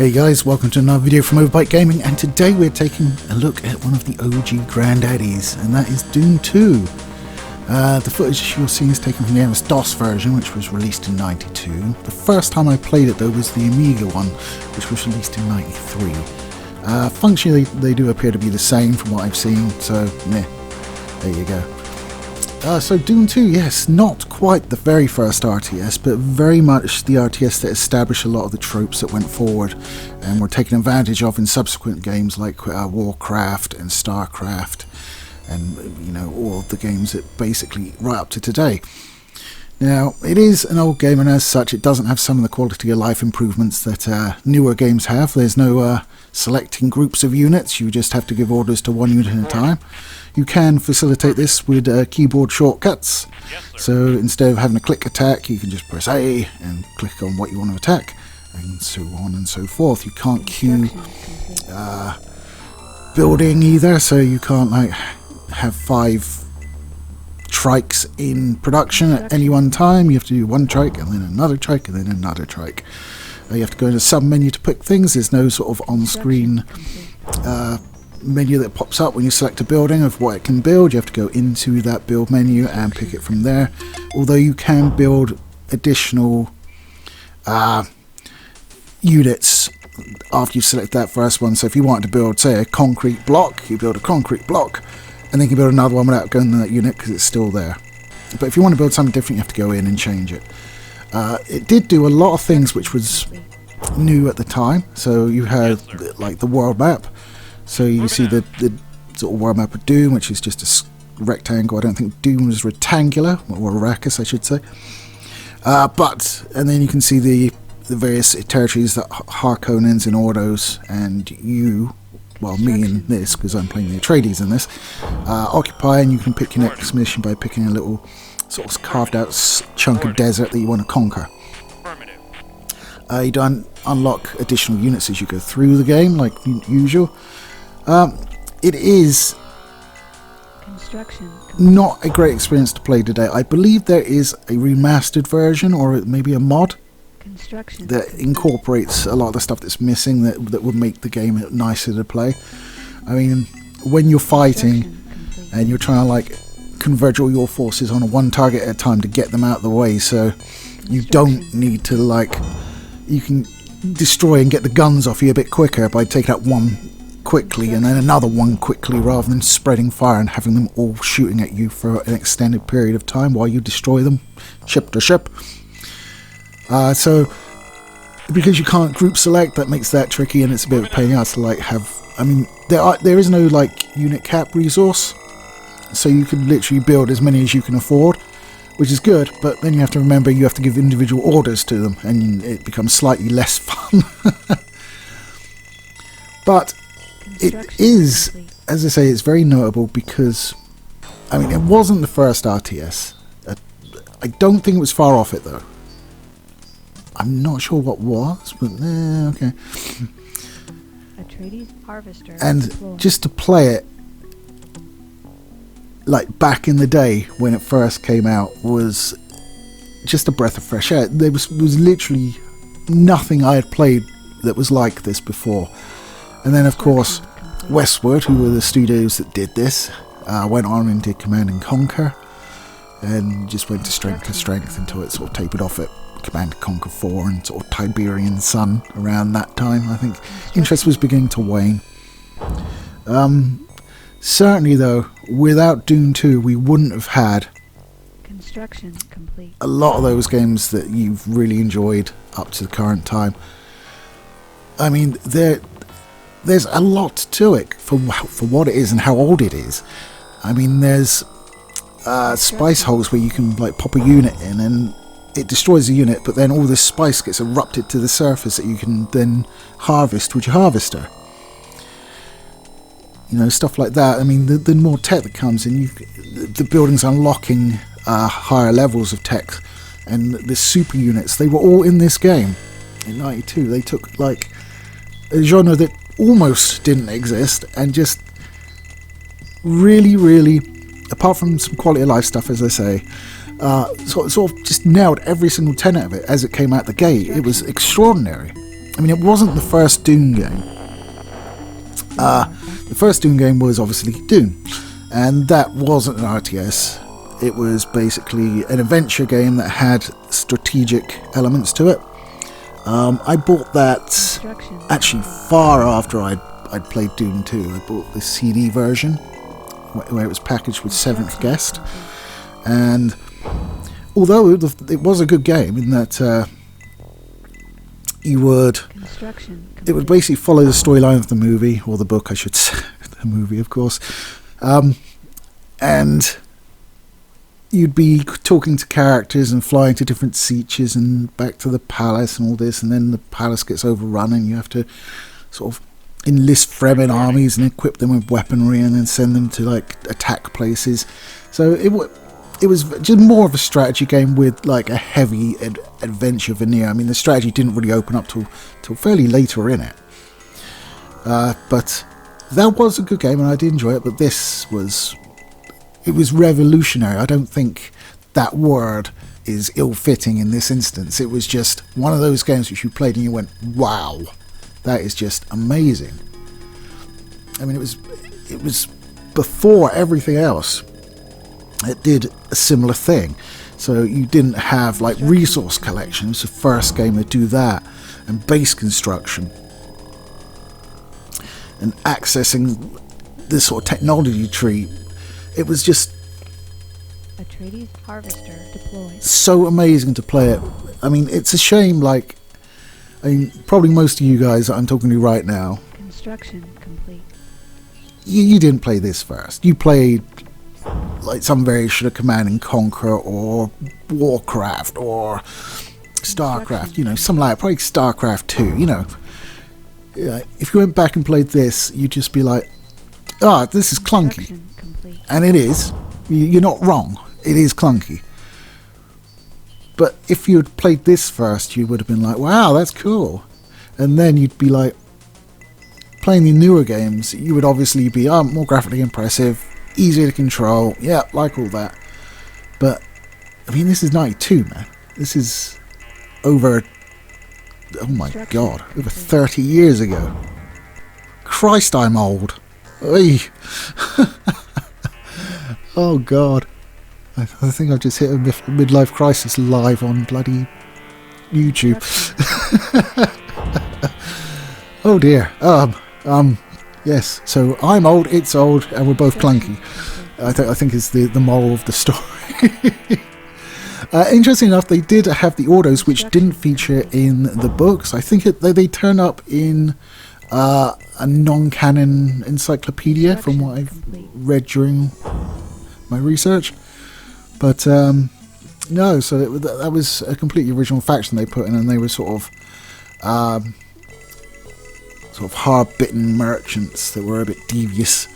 Hey guys, welcome to another video from Overbite Gaming, and today we're taking a look at one of the OG granddaddies, and that is Dune 2. The footage you're seeing is taken from the MS-DOS version, which was released in '92. The first time I played it though was the Amiga one, which was released in '93. Functionally they do appear to be the same from what I've seen, so meh, there you go. So Dune 2, yes, not quite the very first RTS, but very much the RTS that established a lot of the tropes that went forward and were taken advantage of in subsequent games like Warcraft and Starcraft, and you know, all of the games that basically right up to today. Now, it is an old game, and as such it doesn't have some of the quality of life improvements that newer games have. There's no selecting groups of units, you just have to give orders to one unit at a time. You can facilitate this with keyboard shortcuts, so instead of having a click attack you can just press A and click on what you want to attack, and so on and so forth. You can't queue building either, so you can't like have 5 trikes in production at any one time. You have to do one trike and then another trike and then another trike. You have to go into sub menu to pick things. There's no sort of on-screen menu that pops up when you select a building of what it can build. You have to go into that build menu and pick it from there, although you can build additional units after you've selected that first one. So if you wanted to build, say, a concrete block, you build a concrete block and then you can build another one without going to that unit because it's still there. But if you want to build something different, you have to go in and change it. It did do a lot of things which was new at the time. So you had like the world map. So you see the sort of world map of Dune, which is just a rectangle. I don't think Dune was rectangular, or Arrakis I should say. And then you can see the various territories that Harkonnens and Ordos and you, well me in this, because I'm playing the Atreides in this, occupy, and you can pick your next mission by picking a little sort of carved out chunk of desert that you want to conquer. You don't unlock additional units as you go through the game like usual. It is not a great experience to play today. I believe there is a remastered version, or maybe a mod, that incorporates a lot of the stuff that's missing that would make the game nicer to play. I mean, when you're fighting and you're trying to like converge all your forces on one target at a time to get them out of the way, so you don't need to like, you can destroy and get the guns off you a bit quicker by taking out one quickly and then another one quickly, rather than spreading fire and having them all shooting at you for an extended period of time while you destroy them ship to ship. So because you can't group select, that makes that tricky, and it's a bit of a pain in the ass to like have. I mean, there is no like unit cap resource, so you can literally build as many as you can afford, which is good, but then you have to remember you have to give individual orders to them, and it becomes slightly less fun. But it is, as I say, it's very notable because, I mean, it wasn't the first RTS. I don't think it was far off it, though. I'm not sure what was, but okay. Atreides Harvester. And just to play it, like back in the day when it first came out, was just a breath of fresh air. There was literally nothing I had played that was like this before. And then, of course, Westwood, who were the studios that did this, went on and did Command & Conquer, and just went to strength until it sort of tapered off at Command & Conquer 4 and sort of Tiberian Sun around that time. I think interest was beginning to wane. Certainly, though, without Dune 2, we wouldn't have had a lot of those games that you've really enjoyed up to the current time. I mean, there's a lot to it for what it is and how old it is. I mean, there's spice holes where you can like pop a unit in and it destroys the unit, but then all this spice gets erupted to the surface that you can then harvest with your harvester. You know, stuff like that. I mean, the more tech that comes in, the buildings unlocking higher levels of tech, and the super units, they were all in this game in '92. They took like a genre that almost didn't exist and just really, apart from some quality of life stuff, as I say, sort of just nailed every single tenet of it as it came out the gate. It was extraordinary. I mean, it wasn't the first Dune game. The first Dune game was obviously Dune, and that wasn't an RTS. It was basically an adventure game that had strategic elements to it. I bought that actually far after I'd played Dune 2. I bought the CD version where it was packaged with Seventh Guest, and although it was a good game in that it would basically follow the storyline of the movie, or the book I should say, the movie of course, and you'd be talking to characters and flying to different sietches and back to the palace and all this, and then the palace gets overrun and you have to sort of enlist Fremen armies and equip them with weaponry and then send them to like attack places. So it was just more of a strategy game with like a heavy adventure veneer. I mean, the strategy didn't really open up till fairly later in it, but that was a good game and I did enjoy it. But it was revolutionary. I don't think that word is ill-fitting in this instance. It was just one of those games which you played and you went, wow, that is just amazing. I mean, it was before everything else. It did a similar thing. So you didn't have like resource collection. It was the first game to do that, and base construction and accessing this sort of technology tree. It was just Atreides harvester deployed. So amazing to play it. I mean, it's a shame, like, I mean, probably most of you guys that I'm talking to right now, Construction complete. You didn't play this first. You played like some variation of Command and Conquer or Warcraft or Starcraft, you know, something like that. Probably Starcraft 2, you know. If you went back and played this, you'd just be like, ah, this is clunky. And it is. You're not wrong. It is clunky. But if you had played this first, you would have been like, wow, that's cool. And then you'd be like, playing the newer games, you would obviously be more graphically impressive, easier to control, yeah, like all that. But, I mean, this is 92, man. This is over, oh my god, over 30 years ago. Christ, I'm old. Oy. Oh god. I think I've just hit a midlife crisis live on bloody YouTube. Oh dear. Yes. So I'm old, it's old, and we're both clunky. I think is the moral of the story. Interesting enough, they did have the autos which didn't feature in the books. I think they turn up in a non-canon encyclopedia from what I've read during my research. But no, so that was a completely original faction they put in, and they were sort of hard-bitten merchants that were a bit devious.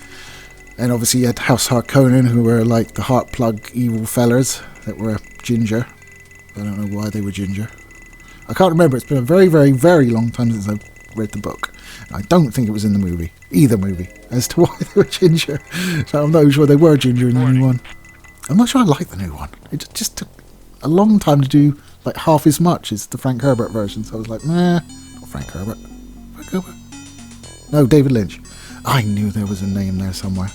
And obviously you had House Harkonnen, who were like the heart plug evil fellers that were ginger. I don't know why they were ginger. I can't remember. It's been a very, very, very long time since I've read the book. And I don't think it was in the movie, either movie, as to why they were ginger. So I'm not sure they were ginger in the new one. I'm not sure I like the new one. It just took a long time to do like half as much as the Frank Herbert version. So I was like, nah, not Frank Herbert. Frank Herbert? No, David Lynch. I knew there was a name there somewhere.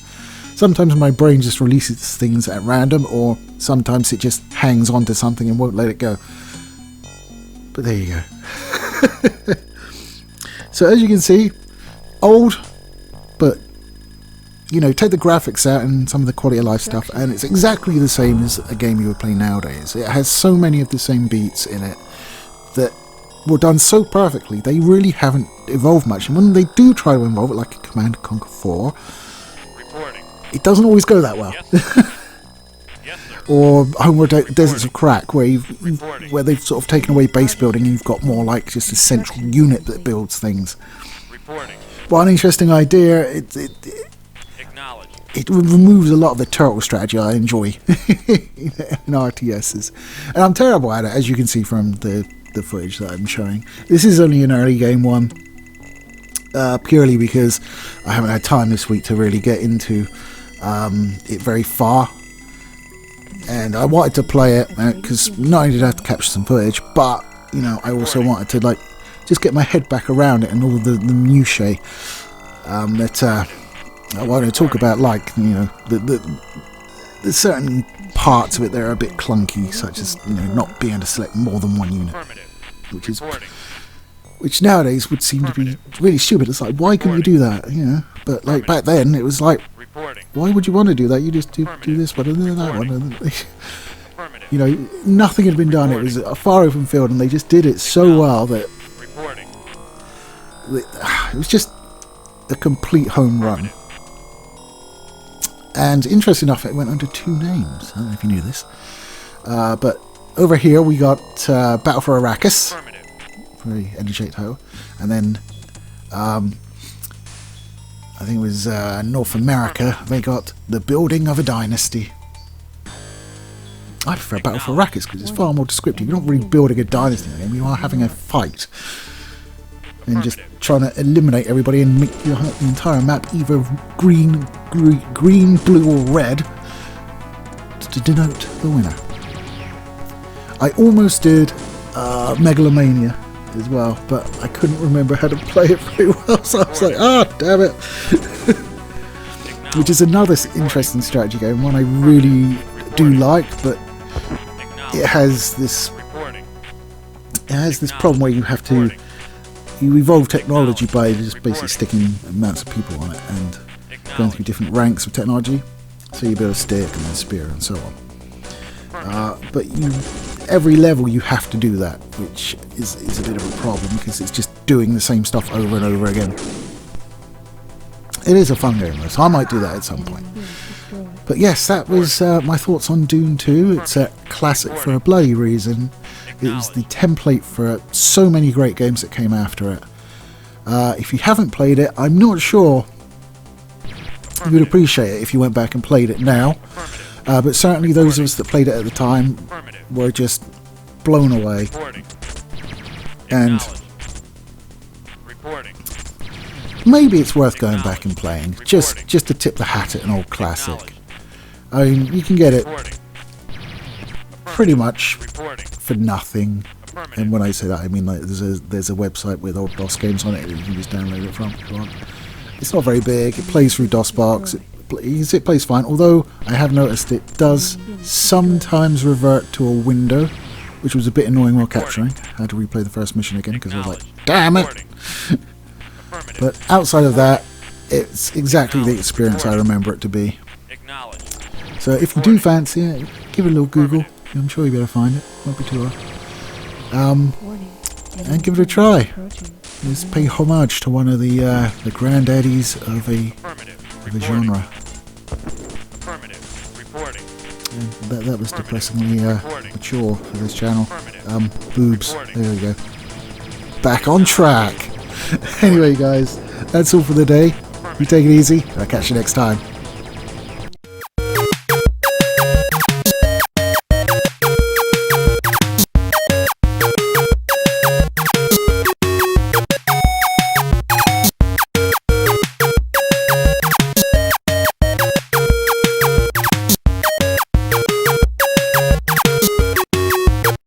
Sometimes my brain just releases things at random, or sometimes it just hangs on to something and won't let it go. But there you go. So as you can see, old, but you know, take the graphics out and some of the quality of life stuff, and it's exactly the same as a game you would play nowadays. It has so many of the same beats in it that were done so perfectly. They really haven't evolved much, and when they do try to evolve it, like a Command & Conquer 4, it doesn't always go that well. Yes, sir. Or Homeworld Deserts of Crack, where they've sort of taken away base building and you've got more like just a central unit that builds things. Reporting. Well, an interesting idea. Acknowledge. It removes a lot of the turtle strategy I enjoy in RTSs. And I'm terrible at it, as you can see from the footage that I'm showing. This is only an early game one, purely because I haven't had time this week to really get into it very far. And I wanted to play it because not only did I have to capture some footage, but you know, I also wanted to like just get my head back around it and all the minutiae that I want to talk about, like, you know, the certain parts of it that are a bit clunky, such as, you know, not being able to select more than one unit, which nowadays would seem to be really stupid. It's like, why couldn't you do that, you know? But like back then, it was like, why would you want to do that? You just do this one and then that one, and you know, nothing had been done. It was a far open field, and they just did it so well that it was just a complete home run. And interesting enough, it went under 2 names. I don't know if you knew this. But over here we got Battle for Arrakis. Very energetic title. And then I think it was North America. They got The Building of a Dynasty. I prefer Battle for Arrakis because it's far more descriptive. You're not really building a dynasty in the game. You are having a fight. And just trying to eliminate everybody and make the entire map either green, blue or red to denote the winner. I almost did Megalomania as well, but I couldn't remember how to play it very well, so I was like, damn it. Which is another interesting strategy game, one I really do like, but it has this problem where you have to evolve technology by just basically sticking amounts of people on it and going through different ranks of technology. So you build a stick and then a spear and so on. But every level you have to do that, which is a bit of a problem because it's just doing the same stuff over and over again. It is a fun game though, so I might do that at some point. But yes, that was my thoughts on Dune 2. It's a classic for a bloody reason. It was the template for so many great games that came after it. If you haven't played it, I'm not sure you would appreciate it if you went back and played it now. But certainly those of us that played it at the time were just blown away. And maybe it's worth going back and playing, just to tip the hat at an old classic. I mean, you can get it pretty much for nothing, and when I say that, I mean like there's a website with old DOS games on it that you can just download it from if you want. It's not very big. It plays through DOSBox. It plays fine, although I have noticed it does sometimes revert to a window, which was a bit annoying while capturing. I had to replay the first mission again because I was like, damn it. But outside of that, it's exactly the experience I remember it to be. So if you do fancy it, give it a little Google. I'm sure you'll be able to find it. Won't be too hard. And give it a try. Let's pay homage to one of the granddaddies of a genre. And that was depressingly mature for this channel. Boobs. There we go. Back on track. Anyway, guys, that's all for the day. You take it easy. I'll catch you next time.